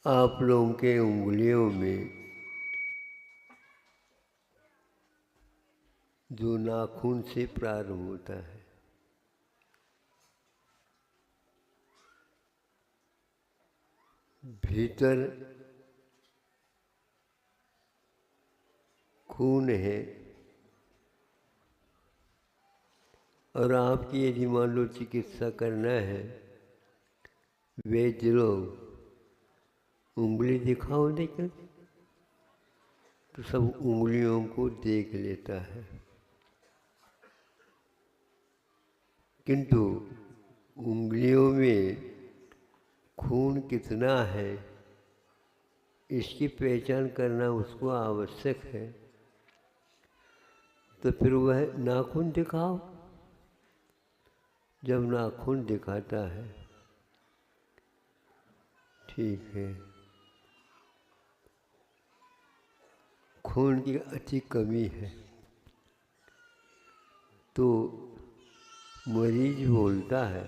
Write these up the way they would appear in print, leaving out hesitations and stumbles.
आप लोगों के उंगलियों में जो नाखून से प्रारंभ होता है, भीतर खून है और आपकी यदि मान लो चिकित्सा करना है, वैद्य लोग उंगली दिखाओ देकर तो सब उंगलियों को देख लेता है, किंतु उंगलियों में खून कितना है इसकी पहचान करना उसको आवश्यक है। तो फिर वह नाखून दिखाओ। जब नाखून दिखाता है, ठीक है, खून की अति कमी है, तो मरीज बोलता है,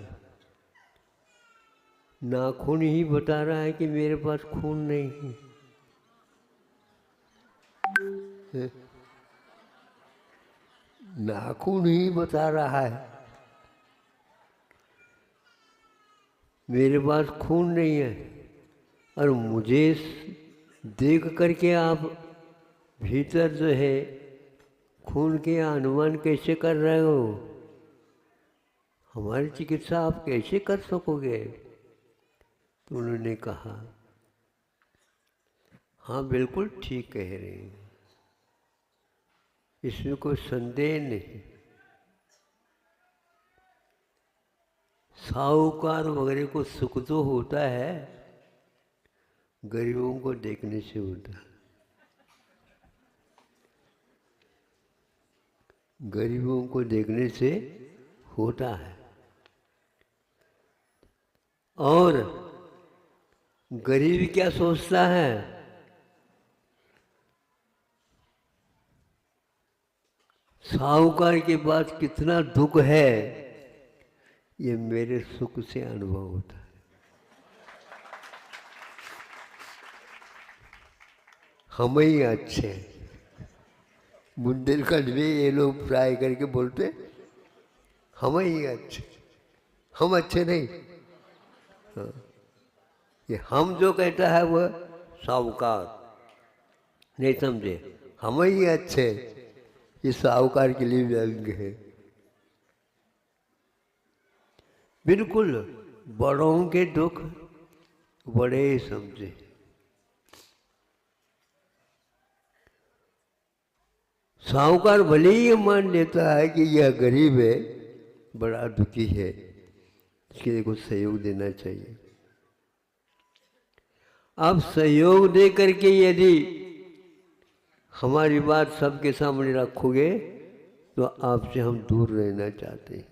नाखून ही बता रहा है कि मेरे पास खून नहीं है। नाखून ही बता रहा है मेरे पास खून नहीं है, और मुझे देख करके आप भीतर जो है खून के अनुमान कैसे कर रहे हो? हमारी चिकित्सा आप कैसे कर सकोगे? तो उन्होंने कहा, हाँ बिल्कुल ठीक कह रहे हैं, इसमें कोई संदेह नहीं। साहूकार वगैरह को सुख तो होता है, गरीबों को देखने से होता है। गरीबों को देखने से होता है। और गरीब क्या सोचता है? साहूकार के पास कितना दुख है, ये मेरे सुख से अनुभव होता है। हम ही अच्छे, बुंदेलखंड में ये लोग फ्राई करके बोलते हम ही अच्छे, हम अच्छे नहीं। हाँ, ये हम जो कहता है वह साहूकार, नहीं समझे, हम ही अच्छे, ये साहूकार के लिए व्यंग है। बिल्कुल बड़ों के दुख बड़े समझे। साहूकार भले ही मान लेता है कि यह गरीब है, बड़ा दुखी है, इसके लिए कुछ सहयोग देना चाहिए। आप सहयोग दे करके यदि हमारी बात सबके सामने रखोगे तो आपसे हम दूर रहना चाहते हैं।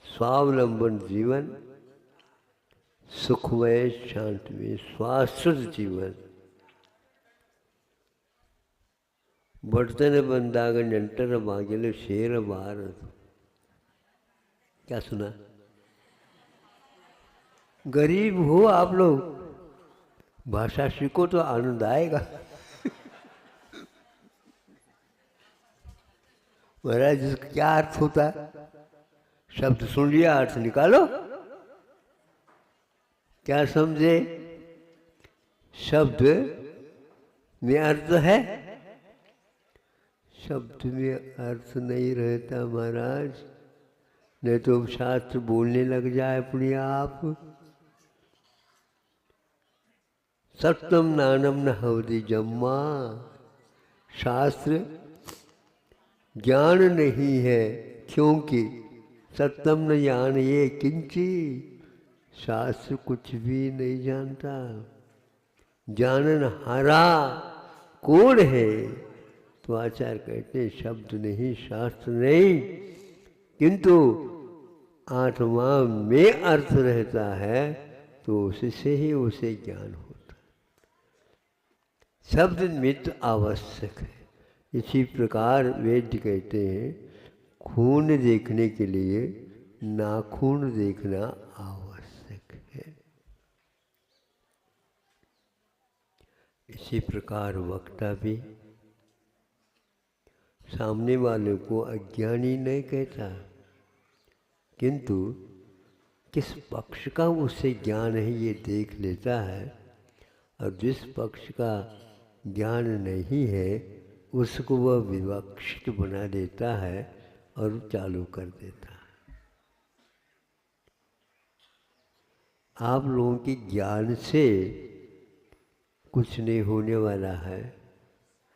स्वावलंबन जीवन, सुखमय शांतिमय शाश्वत जीवन। बर्तन बंदाग नंटर मांगेले शेर भारत। क्या सुना? गरीब हो आप लोग, भाषा सीखो तो आनंद आएगा। महाराज इसका क्या अर्थ होता है? शब्द सुन लिया, अर्थ निकालो। क्या समझे? शब्द में अर्थ है, शब्द में अर्थ नहीं रहता महाराज, नहीं तो शास्त्र बोलने लग जाए अपने आप। सत्यम नानम न हवति जम्मा, शास्त्र ज्ञान नहीं है, क्योंकि सत्यम न ज्ञान ये किंची, शास्त्र कुछ भी नहीं जानता। जानन हारा कौन है? तो आचार्य कहते हैं शब्द नहीं, शास्त्र नहीं, किंतु आत्मा में अर्थ रहता है तो उससे ही उसे ज्ञान होता है। शब्द मित्र आवश्यक है। इसी प्रकार वेद कहते हैं खून देखने के लिए नाखून देखना आवश्यक है। इसी प्रकार वक्ता भी सामने वाले को अज्ञानी नहीं कहता, किंतु किस पक्ष का उससे ज्ञान है ये देख लेता है, और जिस पक्ष का ज्ञान नहीं है उसको वह विवक्षित बना देता है और चालू कर देता है। आप लोगों के ज्ञान से कुछ नहीं होने वाला है,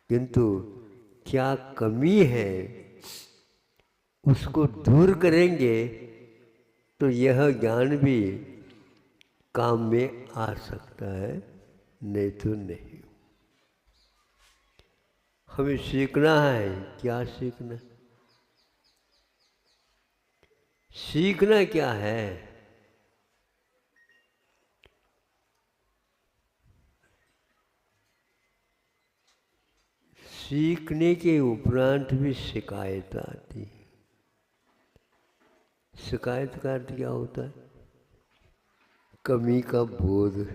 किंतु क्या कमी है उसको दूर करेंगे तो यह ज्ञान भी काम में आ सकता है, नहीं तो नहीं। हमें सीखना है। क्या सीखना? सीखना क्या है? सीखने के उपरांत भी शिकायत आती है। शिकायत का अर्थ क्या होता है? कमी का बोध।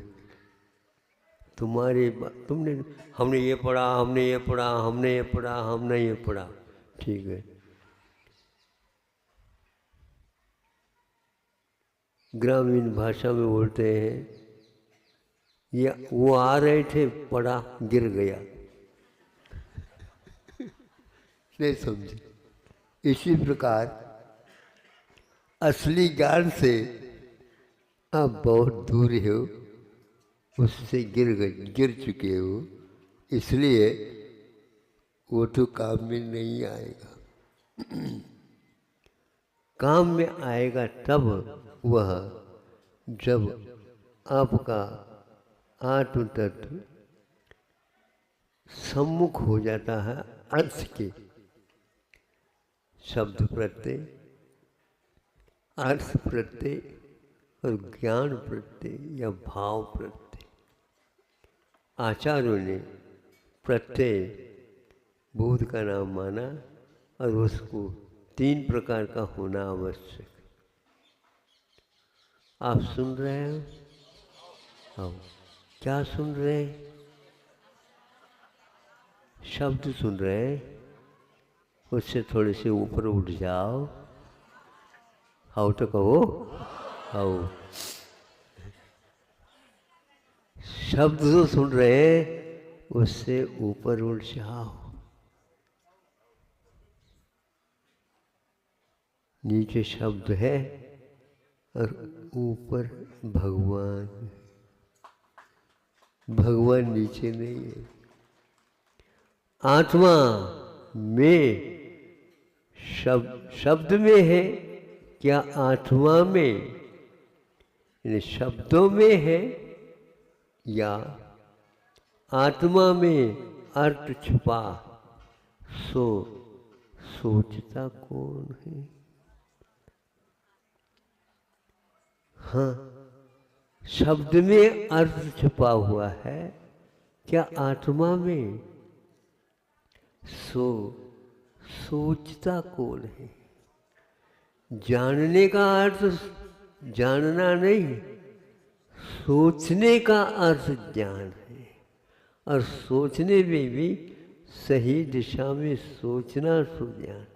तुमने हमने ये पढ़ा, हमने ये पढ़ा, हमने ये पढ़ा, हमने ये पढ़ा, ठीक है। ग्रामीण भाषा में बोलते हैं, ये वो आ रहे थे, पढ़ा, गिर गया। नहीं समझे? इसी प्रकार असली ज्ञान से आप बहुत दूर हो, उससे गिर चुके हो, इसलिए वो तो काम में नहीं आएगा। काम में आएगा तब वह जब आपका आत्म तत्व सम्मुख हो जाता है अर्थ के। शब्द प्रत्यय, अर्थ प्रत्यय और ज्ञान प्रत्यय या भाव प्रत्यय। आचार्यों ने प्रत्यय बोध का नाम माना और उसको 3 प्रकार का होना आवश्यक। आप सुन रहे हो? हाँ, क्या सुन रहे हैं? शब्द सुन रहे हैं। उससे थोड़े से ऊपर उठ जाओ। हाउ तो कहो, हाउ। शब्द जो सुन रहे हैं उससे ऊपर उठ जाओ। नीचे शब्द है और ऊपर भगवान। भगवान नीचे नहीं है। आत्मा में शब्द में है क्या आत्मा में, इन शब्दों में है या आत्मा में अर्थ छुपा? सोचता कौन है? हाँ, शब्द में अर्थ छुपा हुआ है क्या आत्मा में? सोचता कौन है? जानने का अर्थ जानना नहीं, सोचने का अर्थ ज्ञान है। और सोचने में भी सही दिशा में सोचना सो ज्ञान है।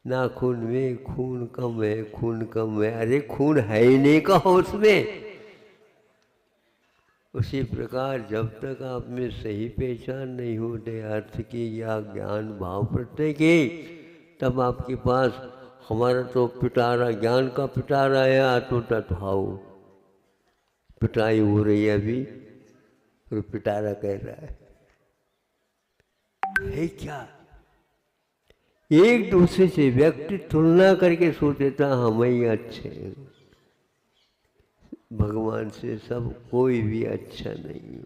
नाखून में खून कम है, खून कम है, अरे खून है ही नहीं कहो उसमें। उसी प्रकार जब तक आप में सही पहचान नहीं होते अर्थ की या ज्ञान भाव प्रत्यय की, तब आपके पास हमारा तो पिटारा, ज्ञान का पिटारा है, आत्म तत्व पिटाई हो रही है अभी, और पिटारा कह रहा है क्या? एक दूसरे से व्यक्ति तुलना करके सोचता हम ही अच्छे हैं, भगवान से सब कोई भी अच्छा नहीं है।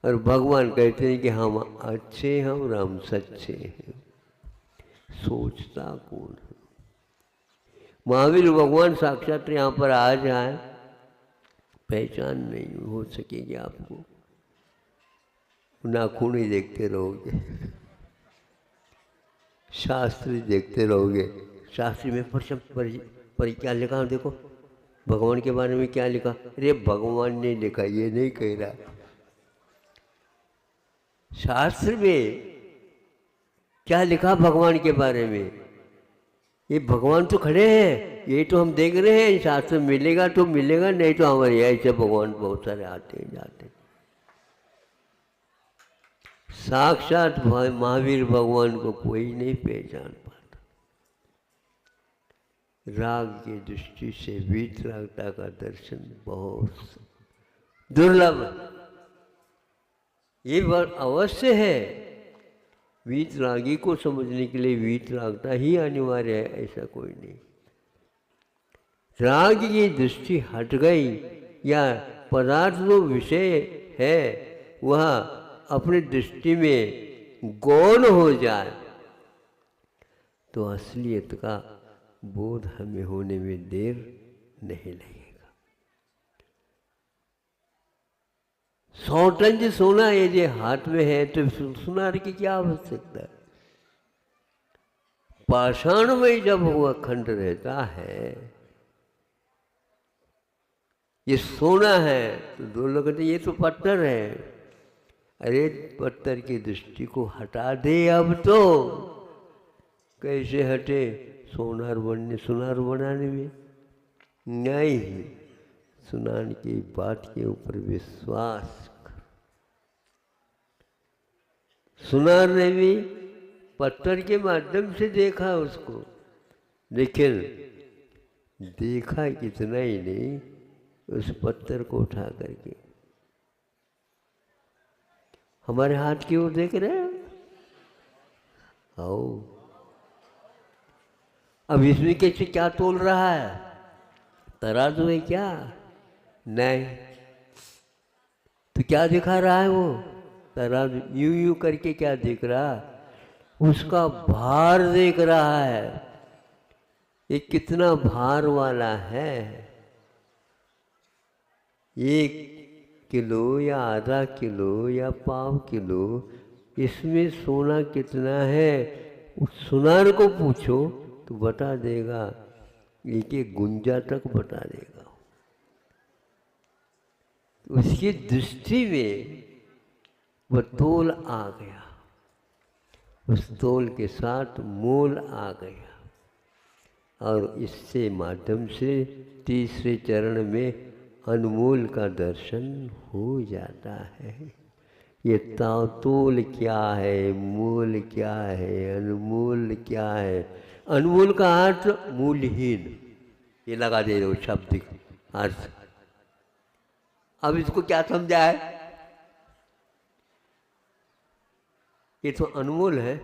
और भगवान कहते हैं कि हम अच्छे हैं और हम सच्चे हैं। सोचता कौन है? महावीर भगवान साक्षात यहाँ पर आ जाए, पहचान नहीं हो सकेगी आपको। नाखून ही देखते रहोगे, शास्त्र ही देखते रहोगे। शास्त्र में पर क्या लिखा देखो, भगवान के बारे में क्या लिखा? अरे भगवान ने लिखा, ये नहीं कह रहा। शास्त्र में क्या लिखा भगवान के बारे में? ये भगवान तो खड़े हैं, ये तो हम देख रहे हैं। शास्त्र मिलेगा तो मिलेगा, नहीं तो हमारे ऐसे भगवान बहुत सारे आते हैं जाते हैं। साक्षात महावीर भगवान को कोई नहीं पहचान पाता। राग की दृष्टि से वीतरागता का दर्शन बहुत दुर्लभ है। ये बात अवश्य है, वीतरागी को समझने के लिए वीतरागता ही अनिवार्य है, ऐसा कोई नहीं। राग की दृष्टि हट गई या पदार्थ जो विषय है वह अपनी दृष्टि में गौण हो जाए तो असलियत का बोध हमें होने में देर नहीं लगेगा। 100 टन सोना यदि हाथ में है तो सुनार की क्या आवश्यकता है? पाषाण में जब वह खंड रहता है, ये सोना है तो दो लोग कहते ये तो पत्थर है। अरे पत्थर की दृष्टि को हटा दे, अब तो कैसे हटे? सोनार बनाने में नहीं, सुनाने की बात के ऊपर विश्वास कर। सुनार ने भी पत्थर के माध्यम से देखा उसको, लेकिन देखा कितना ही नहीं, उस पत्थर को उठा करके हमारे हाथ की ओर देख रहे हैं। आओ, अब इसमें कैसे क्या तोल रहा है? तराजू है क्या? नहीं, तो क्या दिखा रहा है वो तराजू? यूं यूं करके क्या देख रहा? उसका भार देख रहा है, ये कितना भार वाला है। 1 किलो या आधा किलो या पाव किलो, इसमें सोना कितना है? उस सुनार को पूछो तो बता देगा, एक गुंजा तक बता देगा। उसकी दृष्टि में वह तोल आ गया, उस तोल के साथ मोल आ गया, और इससे माध्यम से तीसरे चरण में अनमोल का दर्शन हो जाता है। ये तोल क्या है, मोल क्या है, अनमोल क्या है? अनमोल का अर्थ मूलहीन, ये लगा दे दो शब्द अर्थ। अब इसको क्या समझा है? ये तो अनमोल है।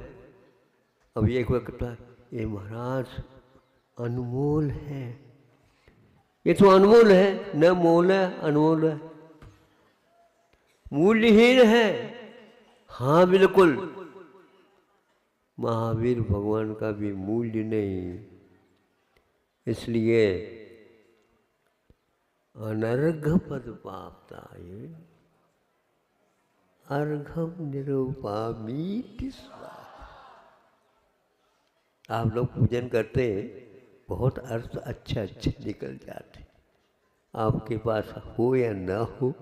अब एक वक्त ये महाराज अनमोल है, ये तो अनमोल है, न मोल है, अनमोल है, मूल्यहीन है। हाँ बिल्कुल, महावीर भगवान का भी मूल्य नहीं, इसलिए अनर्घ पद पापता ये अर्घम निरूपामीति स्वाहा। आप लोग पूजन करते हैं, बहुत अर्थ अच्छे अच्छे निकल जाते, आपके पास हो या ना हो,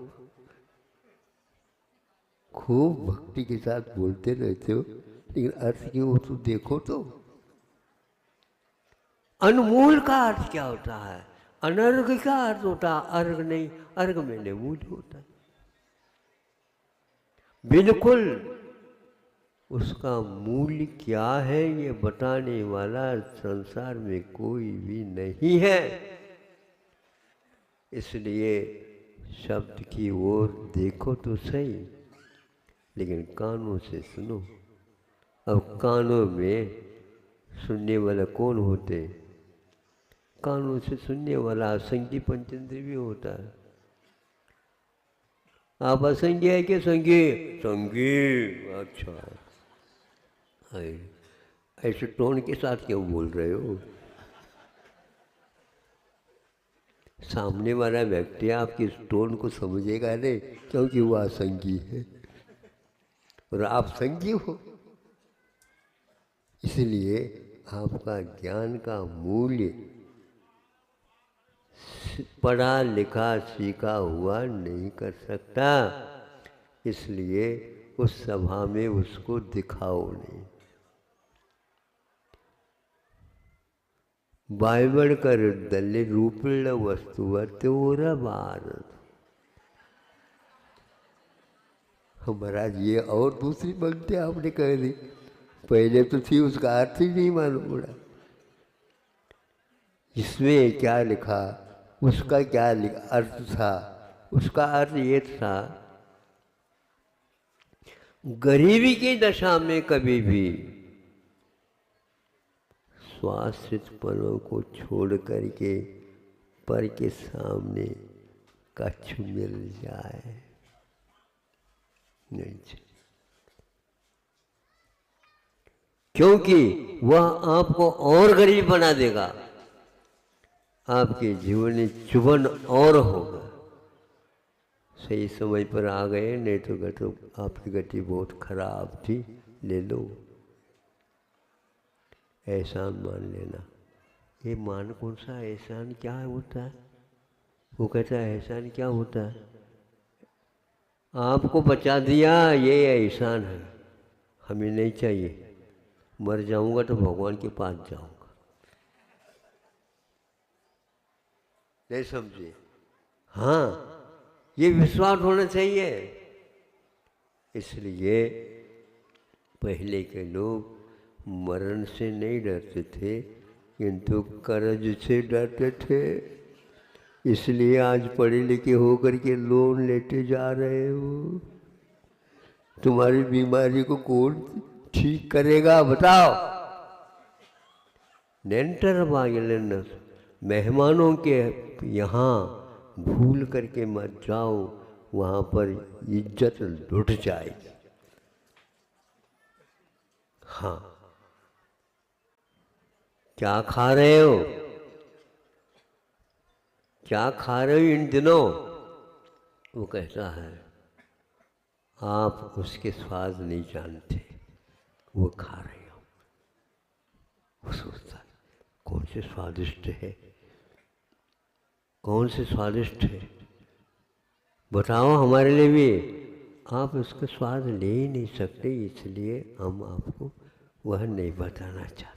खूब भक्ति के साथ बोलते रहते हो, लेकिन अर्थ की वो तो देखो तो। अनमोल का अर्थ क्या होता है? अनर्घ का अर्थ होता है अर्घ नहीं, अर्घ में मूल्य होता है। बिल्कुल उसका मूल्य क्या है ये बताने वाला संसार में कोई भी नहीं है। इसलिए शब्द की ओर देखो तो सही, लेकिन कानों से सुनो। अब कानों में सुनने वाला कौन होते? कानों से सुनने वाला असंगी पंचेंद्रिय भी होता है। आप असंगी है कि संगी? संगी, अच्छा। ऐसे टोन के साथ क्यों बोल रहे हो? सामने वाला व्यक्ति आपकी टोन को समझेगा नहीं, क्योंकि वो असंगी है और आप संगी हो। इसलिए आपका ज्ञान का मूल्य पढ़ा लिखा सीखा हुआ नहीं कर सकता। इसलिए उस सभा में उसको दिखाओ नहीं। बाइबल करुद्दल्ले रूपिण वस्तुवत्योरभारत। महाराज ये और दूसरी पंक्ति आपने कह दी, पहले तो थी, उसका अर्थ ही नहीं मालूम पड़ा। इसमें क्या लिखा, उसका क्या अर्थ था? उसका अर्थ ये था, गरीबी की दशा में कभी भी स्वाश्रितपनों को छोड़ करके पर के सामने कछु मिल जाए नहीं, क्योंकि वह आपको और गरीब बना देगा, आपके जीवन में चुभन और होगा। सही समय पर आ गए, नहीं तो आपकी गति बहुत खराब थी, ले लो, एहसान मान लेना। ये मान कौन सा एहसान, क्या होता है? वो कहता है एहसान क्या होता है? आपको बचा दिया, ये एहसान है, हमें नहीं चाहिए। मर जाऊंगा तो भगवान के पास जाऊंगा। नहीं समझे? हाँ, ये विश्वास होना चाहिए। इसलिए पहले के लोग मरण से नहीं डरते थे, किंतु कर्ज से डरते थे। इसलिए आज पढ़े लिखे होकर के लोन लेते जा रहे हो। तुम्हारी बीमारी को कौन ठीक करेगा बताओ? नेंटर बागेलन, मेहमानों के यहाँ भूल करके मत जाओ, वहाँ पर इज्जत लुट जाएगी। हाँ, क्या खा रहे हो, क्या खा रहे हो इन दिनों? वो कहता है आप उसके स्वाद नहीं जानते, वो खा रहे हो। वो सोचता है कौन से स्वादिष्ट है, कौन से स्वादिष्ट है, बताओ हमारे लिए भी। आप उसका स्वाद ले ही नहीं सकते, इसलिए हम आपको वह नहीं बताना चाहते।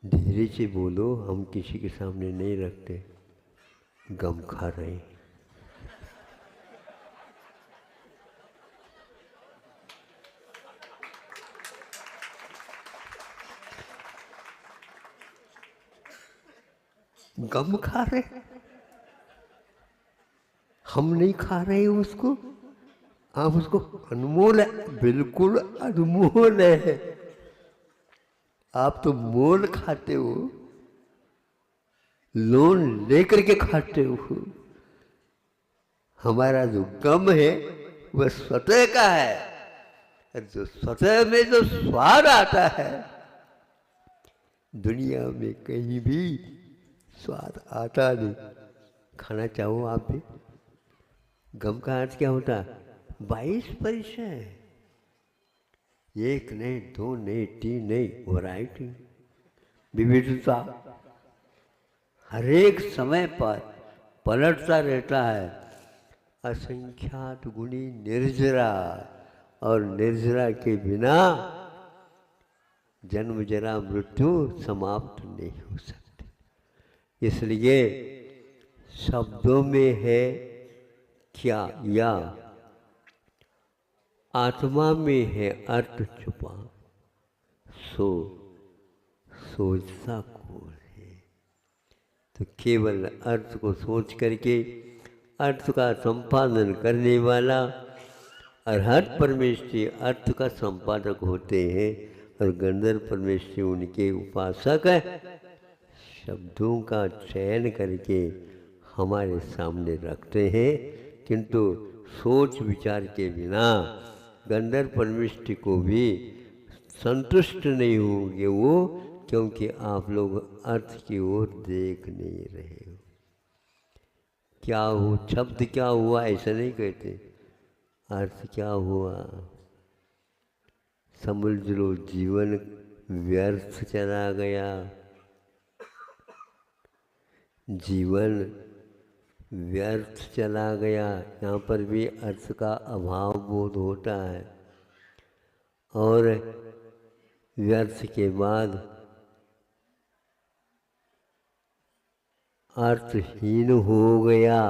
धीरे से बोलो, हम किसी के सामने नहीं रखते, गम खा रहे हैं। गम खा रहे, हम नहीं खा रहे हैं उसको। आप उसको, अनमोल है, बिल्कुल अनमोल है। आप तो मोल खाते हो, लोन लेकर के खाते हो। हमारा जो गम है वह स्वतः का है। जो स्वतः में जो स्वाद आता है, दुनिया में कहीं भी स्वाद आता नहीं। खाना चाहो आप भी। गम का अर्थ क्या होता है? 22 परिचय, एक नहीं, दो नहीं, तीन नहीं, वैरायटी, विविधता हर एक समय पर पलटता रहता है। असंख्यात गुणी निर्जरा, और निर्जरा के बिना जन्म जरा मृत्यु समाप्त नहीं हो सकती। इसलिए शब्दों में है क्या, या आत्मा में है अर्थ छुपा, सो सोचता कौन है? तो केवल अर्थ को सोच करके अर्थ का संपादन करने वाला अरहत परमेश्वरी अर्थ का संपादक होते हैं, और गंधर्व परमेश्वरी उनके उपासक है। शब्दों का चयन करके हमारे सामने रखते हैं, किंतु सोच विचार के बिना गंधर्व परमेष्टि को भी संतुष्ट नहीं होंगे वो, क्योंकि आप लोग अर्थ की ओर देख नहीं रहे हो। क्या हो, शब्द क्या हुआ ऐसा नहीं कहते, अर्थ क्या हुआ समझ लो। जीवन व्यर्थ चला गया, जीवन व्यर्थ चला गया। यहाँ पर भी अर्थ का अभाव बोध होता है, और व्यर्थ के बाद अर्थहीन हो गया।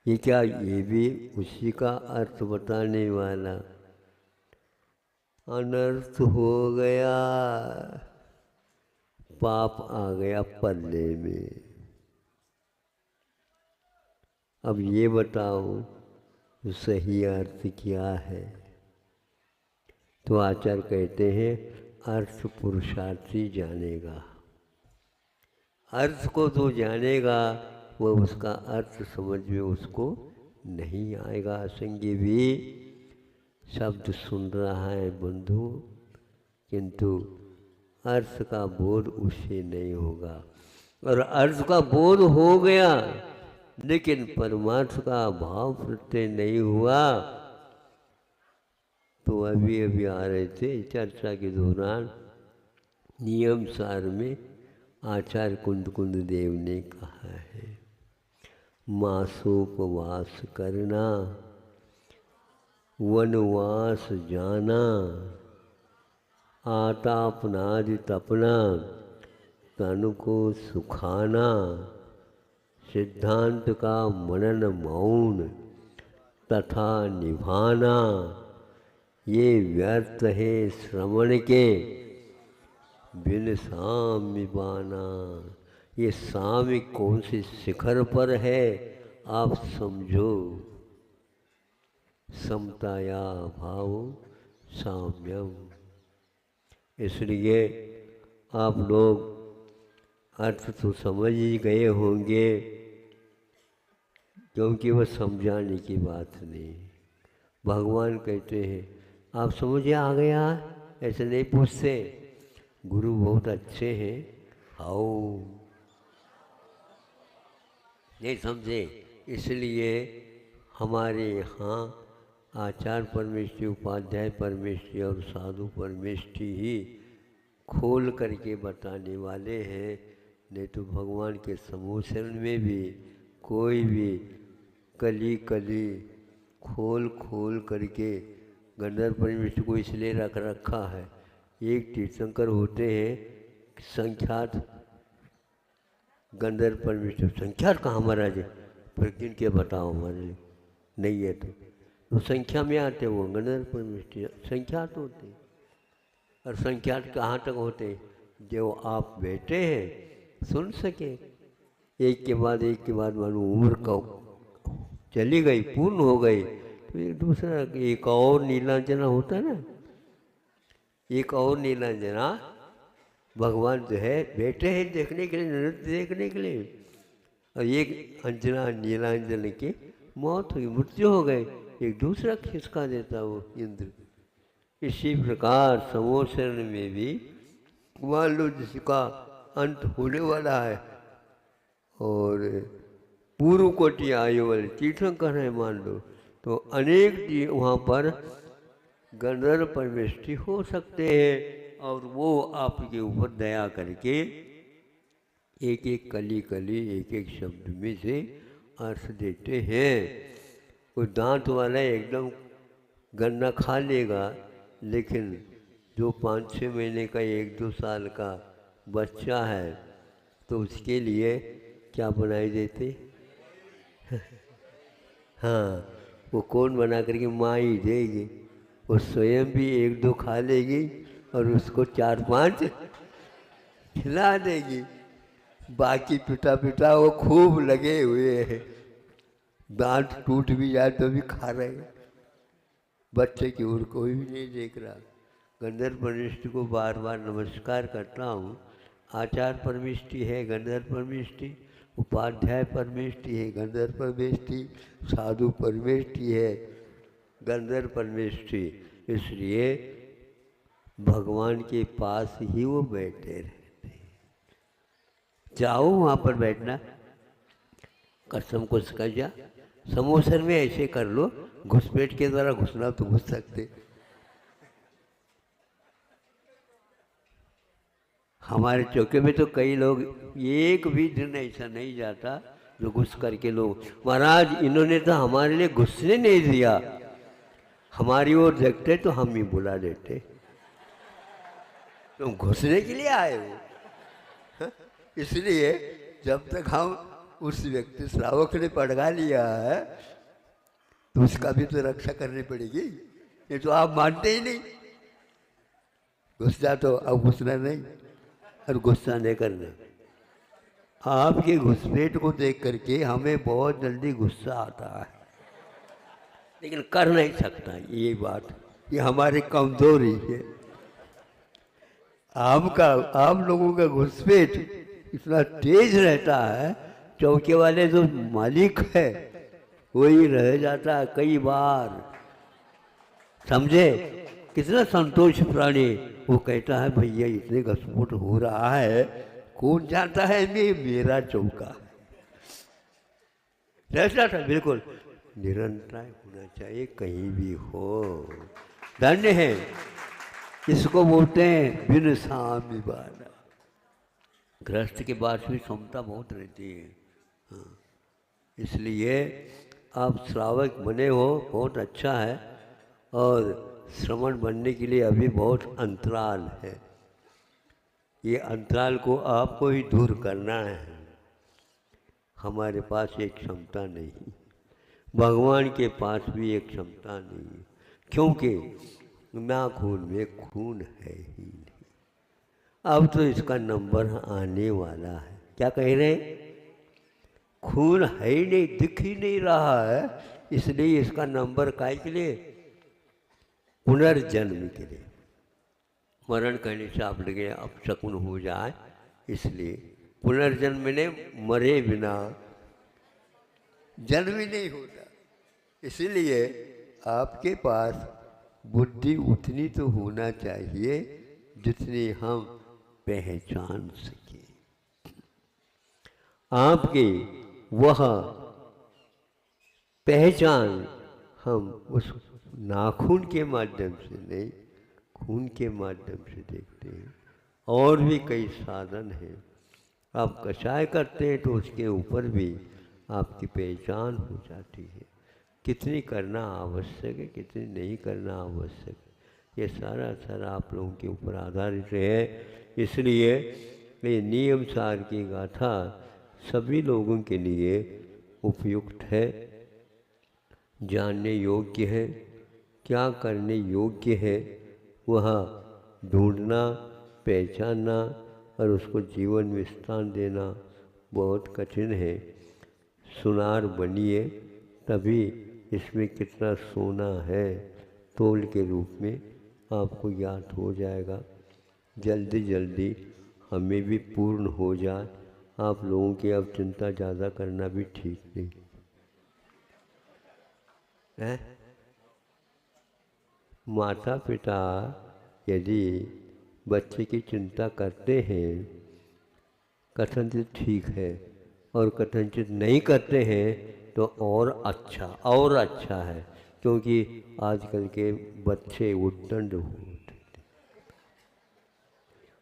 ये क्या, ये भी उसी का अर्थ बताने वाला। अनर्थ हो गया, पाप आ गया पल्ले में। अब ये बताओ सही अर्थ क्या है? तो आचार्य कहते हैं अर्थ पुरुषार्थी जानेगा। अर्थ को तो जानेगा, वह उसका अर्थ समझ में उसको नहीं आएगा। असंगी भी शब्द सुन रहा है बंधु, किंतु अर्थ का बोध उसे नहीं होगा। और अर्थ का बोध हो गया लेकिन परमार्थ का भाव प्रत्यय नहीं हुआ। तो अभी अभी आ रहे थे चर्चा के दौरान, नियम सार में आचार्य कुंद देव ने कहा है, मासोपवास करना, वनवास जाना, आतापनादि तपना, तन को सुखाना, सिद्धांत का मनन मौन तथा निभाना, ये व्यर्थ है श्रवण के बिन साम्य बाना। ये साम्य कौन से शिखर पर है आप समझो। समताया भाव साम्यम। इसलिए आप लोग अर्थ तो समझ ही गए होंगे, क्योंकि वह समझाने की बात नहीं। भगवान कहते हैं आप समझे आ गया, ऐसे नहीं पूछते। गुरु बहुत अच्छे हैं, आओ, नहीं समझे। इसलिए हमारे यहाँ आचार्य परमेष्ठी, उपाध्याय परमेष्ठी और साधु परमेष्ठी ही खोल करके बताने वाले हैं। नहीं तो भगवान के समूह शरण में भी कोई भी कली कली खोल खोल करके गंधर्व परमेष्ठी को इसलिए रख रखा है। एक तीर्थंकर होते हैं संख्यात गंधर्व परमेष्ठी, संख्यात कहाँ महाराज, पर किन के बताओ हमारे नहीं है तो संख्या में आते वो गंधर्व परमेष्ठी संख्यात होते। और संख्यात कहाँ तक होते, जो आप बैठे हैं सुन सके। एक के बाद मानो उम्र का चली गई, पूर्ण हो गई, तो एक दूसरा एक और नीलांजना होता है ना, एक और नीलांजना भगवान जो है बैठे हैं देखने के लिए, नृत्य देखने के लिए। और एक अंजना नीलांजन की मौत हुई, मृत्यु हो गई, एक दूसरा खिसका देता वो इंद्र। इसी प्रकार समोसरण में भी मान लो जिसका अंत होने वाला है और पूर्व कोटि आयु वाले तीर्थंकर है मान लो, तो अनेक वहाँ पर गंधर्व परमेष्ठी हो सकते हैं। और वो आपके ऊपर दया करके एक एक कली कली एक एक शब्द में से अर्थ देते हैं। वो दांत वाला एकदम गन्ना खा लेगा, लेकिन जो 5-6 महीने का 1-2 साल का बच्चा है तो उसके लिए क्या बनाई देते हाँ, वो कौन बना करके माँ ही देगी। वो स्वयं भी 1-2 खा लेगी और उसको 4-5 खिला देगी। बाकी पिता पिता वो खूब लगे हुए हैं, दांत टूट भी जाए तो भी खा रहे हैं। बच्चे की ओर कोई भी नहीं देख रहा। गंधर्व परमेष्ठी को बार बार नमस्कार करता हूँ। आचार्य परमेष्ठी है गंधर्व परमेष्ठी, उपाध्याय परमेष्ठी है गंधर्व परमेष्ठी, साधु परमेष्ठी है गंधर्व परमेष्ठी। इसलिए भगवान के पास ही वो बैठे रहते हैं। जाओ वहाँ पर बैठना, कसम को कर जा। समोसर में ऐसे कर लो, घुसपैठ के द्वारा घुसना तो घुस सकते। हमारे चौके में तो कई लोग, एक भी दिन ऐसा नहीं जाता जो घुस करके लोग, महाराज इन्होंने तो हमारे लिए घुसने नहीं दिया, हमारी ओर देखते तो हम ही बुला लेते, तुम घुसने के लिए आए हो। हाँ? इसलिए जब तक हम उस व्यक्ति श्रावक ने पड़गा लिया है तो उसका भी तो रक्षा करनी पड़ेगी। ये तो आप मानते ही नहीं, घुस जा तो अब घुसना नहीं और गुस्सा नहीं करना। आपके घुसपैठ को देख करके हमें बहुत जल्दी गुस्सा आता है, लेकिन कर नहीं सकता, ये बात ये हमारी कमजोरी है। आप लोगों का घुसपैठ इतना तेज रहता है, चौके वाले जो मालिक है वही रह जाता है कई बार, समझे कितना संतोष प्राणी। वो कहता है भैया इतने घसमुट हो रहा है, कौन जानता है मेरा चौका रहता था। बिल्कुल निरंतर होना चाहिए कहीं भी हो, धन्य है। इसको बोलते हैं बिन सामी वाला। गृहस्थ के पास भी क्षमता बहुत रहती है। हाँ, इसलिए आप श्रावक बने हो बहुत अच्छा है, और श्रवण बनने के लिए अभी बहुत अंतराल है। ये अंतराल को आपको ही दूर करना है। हमारे पास एक क्षमता नहीं, भगवान के पास भी एक क्षमता नहीं है, क्योंकि नाखून में खून है ही नहीं। अब तो इसका नंबर आने वाला है। क्या कह रहे हैं? खून है ही नहीं, दिख ही नहीं रहा है, इसलिए इसका नंबर काय के लिए? पुनर्जन्म के लिए। मरण कहने से आप लगे अब शकुन हो जाए, इसलिए पुनर्जन्म ने मरे बिना जन्म ही नहीं होता। इसलिए आपके पास बुद्धि उतनी तो होना चाहिए जितनी हम पहचान सके। आपकी वह पहचान हम उस नाखून के माध्यम से नहीं, खून के माध्यम से देखते हैं। और भी कई साधन हैं। आप कषाय करते हैं तो उसके ऊपर भी आपकी पहचान हो जाती है, कितनी करना आवश्यक है, कितनी नहीं करना आवश्यक है। ये सारा आप लोगों के ऊपर आधारित है। इसलिए ये नियम सार की गाथा सभी लोगों के लिए उपयुक्त है, जानने योग्य है। क्या करने योग्य है वह ढूंढना, पहचानना और उसको जीवन में स्थान देना बहुत कठिन है। सुनार बनिए, तभी इसमें कितना सोना है तोल के रूप में आपको ज्ञात हो जाएगा। जल्दी जल्दी हमें भी पूर्ण हो जाए। आप लोगों की अब चिंता ज़्यादा करना भी ठीक नहीं है। माता पिता यदि बच्चे की चिंता करते हैं, कथनचित ठीक है, और कथनचित नहीं करते हैं तो और अच्छा है, क्योंकि आजकल के बच्चे उद्दंड होते।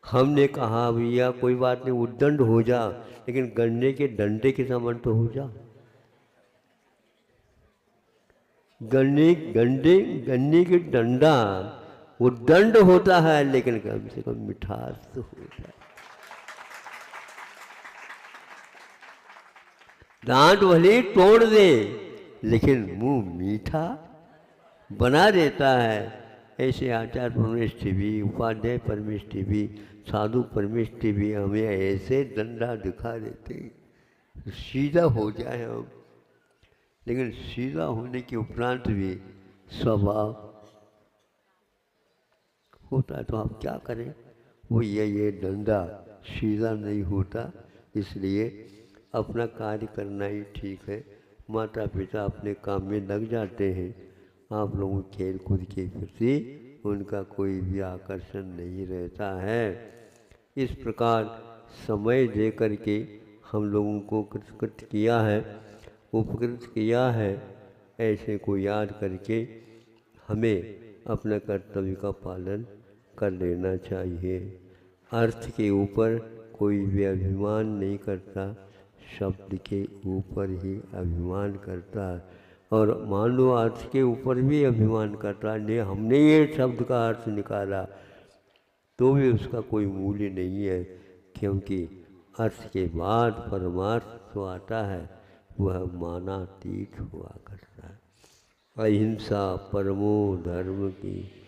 हमने कहा भैया कोई बात नहीं उद्दंड हो जा, लेकिन गन्ने के डंडे के समान तो हो जा। गन्ने की डंडा उद्दंड होता है, लेकिन कम से कम मिठास तो होता है। दांत भले तोड़ दे, लेकिन मुंह मीठा बना देता है। ऐसे आचार्य परमेष्ठी भी, उपाध्याय परमेष्ठी भी, साधु परमेष्ठी भी हमें ऐसे डंडा दिखा देते सीधा हो जाए हम, लेकिन सीधा होने के उपरांत भी स्वभाव होता है। तो आप क्या करें? वो ये डंडा सीधा नहीं होता, इसलिए अपना कार्य करना ही ठीक है। माता पिता अपने काम में लग जाते हैं, आप लोगों खेल कूद के प्रति उनका कोई भी आकर्षण नहीं रहता है। इस प्रकार समय दे करके हम लोगों को कृतकृत किया है, उपकृत किया है। ऐसे को याद करके हमें अपने कर्तव्य का पालन कर लेना चाहिए। अर्थ के ऊपर कोई भी अभिमान नहीं करता, शब्द के ऊपर ही अभिमान करता है, और मान लो अर्थ के ऊपर भी अभिमान करता है, नहीं हमने ये शब्द का अर्थ निकाला, तो भी उसका कोई मूल्य नहीं है, क्योंकि अर्थ के बाद परमार्थ जो आता है वह मानातीत हुआ करता है। अहिंसा परमो धर्म की